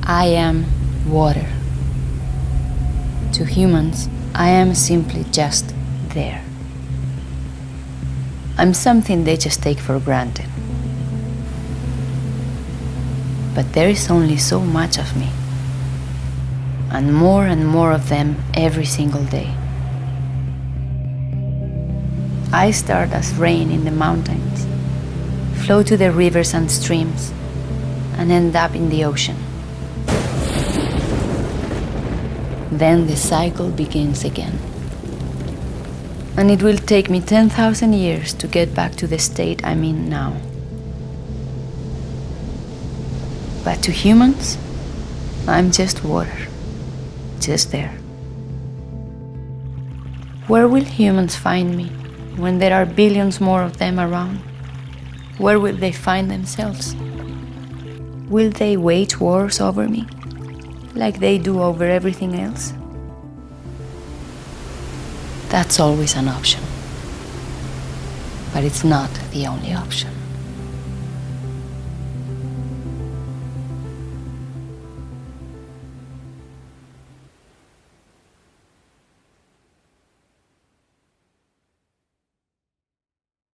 I am water. To humans, I am simply just there. I'm something they just take for granted. But there is only so much of me, and more of them every single day. I start as rain in the mountains, flow to the rivers and streams, and end up in the ocean. Then the cycle begins again. And it will take me 10,000 years to get back to the state I'm in now. But to humans, I'm just water, just there. Where will humans find me when there are billions more of them around? Where will they find themselves? Will they wage wars over me, like they do over everything else? That's always an option, but it's not the only option.